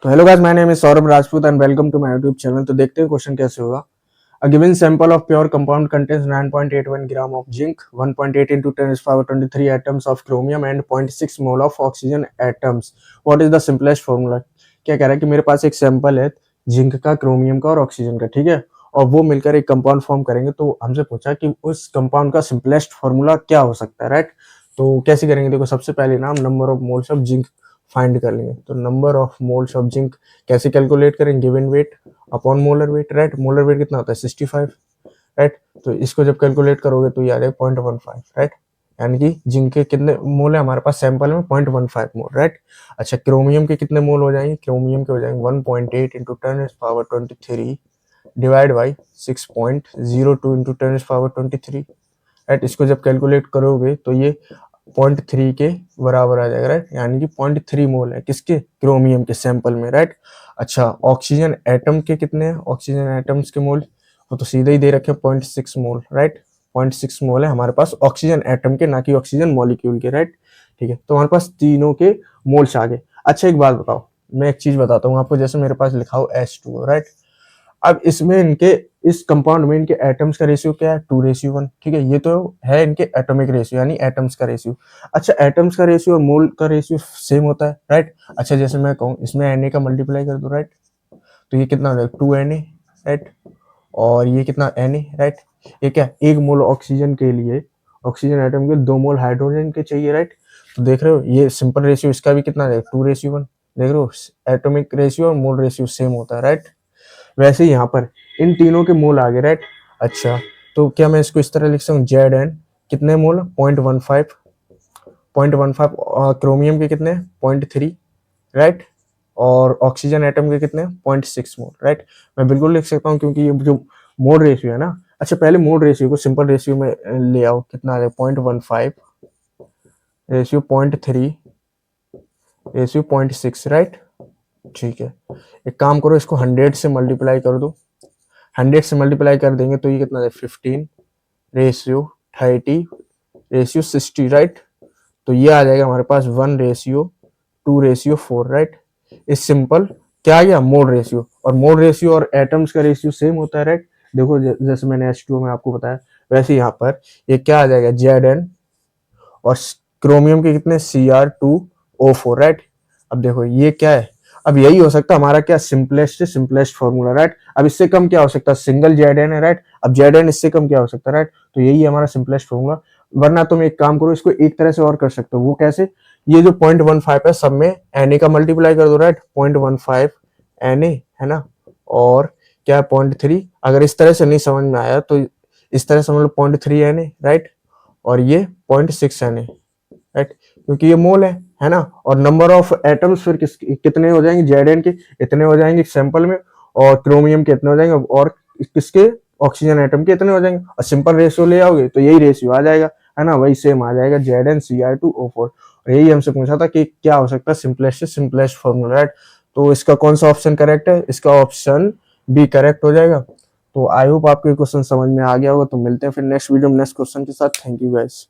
तो hello guys, my name is Saurabh Rajput and welcome to my YouTube channel. तो देखते हैं क्वेश्चन कैसे होगा। A given sample of pure compound contains 9.81 gram of zinc, 1.8 into 10⁻23 atoms of chromium and 0.6 mole of oxygen atoms. What is the simplest formula? क्या कह रहा है कि मेरे पास एक सैंपल है जिंक का, क्रोमियम का और ऑक्सीजन का, ठीक है, और वो मिलकर एक कंपाउंड फॉर्म करेंगे। तो हमसे पूछा कि उस कंपाउंड का सिंपलेस्ट फॉर्मूला क्या हो सकता है, राइट। तो कैसे करेंगे? देखो, सबसे पहले नाम number of moles of zinc find कर लेंगे। तो number of moles of zinc कैसे कैलकुलेट करेंगे? Given weight upon molar weight, right. Molar weight कितना होता है? 65, राइट। तो इसको जब कैलकुलेट करोगे तो ये आ जाएगा 0.15, राइट। यानी कि जिंक के कितने मोल है हमारे पास सैंपल में? 0.15 मोल, राइट। अच्छा, क्रोमियम के कितने मोल हो जाएंगे? क्रोमियम के हो जाएंगे 1.8 into 10⁻23 divide by 6.02 into 10⁻23, right. इसको जब कैलकुलेट करोगे तो ये 0.3 के बराबर आ जाएगा, राइट। यानी कि 0.3 मोल है किसके? क्रोमियम के सैंपल में, राइट। अच्छा, ऑक्सीजन एटम के कितने हैं? ऑक्सीजन एटम्स के मोल वो तो सीधे ही दे रखे हैं 0.6 मोल, राइट। 0.6 मोल है हमारे पास ऑक्सीजन एटम के, ना कि ऑक्सीजन मॉलिक्यूल के, राइट। ठीक है, तो हमारे पास तीनों के मोल्स आ गए। अच्छा, एक बात बताओ, मैं एक चीज बताता हूँ आपको। जैसे मेरे पास लिखा हो H2O, राइट। अब इसमें इनके इस कंपाउंड में इनके एटम्स का रेशियो क्या है? 2:1, ठीक है। ये तो है इनके एटॉमिक रेशियो यानी एटम्स का रेशियो। अच्छा, एटम्स का रेशियो और मोल का रेशियो सेम होता है, राइट। अच्छा, जैसे मैं कहूँ इसमें Na का मल्टीप्लाई कर दो, राइट। तो ये कितना हो जाएगा? 2Na, right. और ये कितना? Na, right. ये क्या? 1 मोल ऑक्सीजन के लिए, ऑक्सीजन एटम के 2 मोल हाइड्रोजन के चाहिए, राइट। तो देख रहे हो ये सिंपल रेशियो इसका भी कितना है? 2:1। देख रहे हो, एटॉमिक रेशियो और मोल रेशियो सेम होता है, राइट। वैसे ही यहाँ पर इन तीनों के मोल आ गए, राइट। अच्छा, तो क्या मैं इसको इस तरह लिख सकता हूँ? Zn कितने मोल? 0.15, 0.15। क्रोमियम के कितने? 0.3, राइट। और ऑक्सीजन एटम के कितने? 0.6 मोल, राइट। मैं बिल्कुल लिख सकता हूँ क्योंकि ये जो मोल रेशियो है ना। अच्छा, पहले मोल रेशियो को सिंपल रेशियो में ले आओ। कितना आ जाए? 0.15 रेशियो 0.3 रेशियो 0.6, राइट। ठीक है, एक काम करो, इसको 100 से मल्टीप्लाई कर दो। 100 से मल्टीप्लाई कर देंगे तो ये कितना है? 15 रेशियो 30 रेशियो 60, राइट। तो ये आ जाएगा हमारे पास 1:2:4, राइट। इस सिंपल क्या आ गया? Mole ratio. और मोल रेशियो और एटम्स का रेशियो सेम होता है, राइट। देखो, जैसे मैंने H2O में आपको बताया, वैसे यहाँ पर ये क्या आ जाएगा? Zn और क्रोमियम के कितने? Cr2O4, right. अब देखो ये क्या है? अब यही हो सकता है हमारा क्या? सिंपलेस्ट से सिंपलेस्ट फॉर्मूला, राइट। अब इससे कम क्या हो सकता है? सिंगल Zn है, राइट। अब Zn इससे कम क्या हो सकता है, राइट। तो यही है हमारा सिंपलेस्ट फॉर्मूला। वरना तुम एक काम करो, इसको एक तरह से और कर सकते हो। वो कैसे? ये जो 0.15 है सब में Na का मल्टीप्लाई कर दो, राइट। 0.15 Na है ना, और क्या? 0.3। अगर इस तरह से नहीं समझ में आया तो इस तरह समझ लो 0.3 Na, राइट। और ये 0.6 Na, राइट, क्योंकि ये मोल है ना। और नंबर ऑफ एटम्स फिर कितने हो जाएंगे? Zn के इतने हो जाएंगे सैंपल में, और क्रोमियम के इतने हो जाएंगे, और किसके? ऑक्सीजन एटम के इतने हो जाएंगे। और सिंपल रेशियो ले आओगे तो यही रेशियो आ जाएगा, है ना। वही सेम आ जाएगा, ZnCr2O4। और यही हमसे पूछा था कि क्या हो सकता है सिंपलेस्ट से सिंपलेस्ट फॉर्मूला, राइट। तो इसका कौन सा ऑप्शन करेक्ट है? इसका ऑप्शन बी करेक्ट हो जाएगा। तो आई होप आपको क्वेश्चन समझ में आ गया होगा। तो मिलते हैं फिर नेक्स्ट वीडियो में नेक्स्ट क्वेश्चन के साथ। Thank you guys.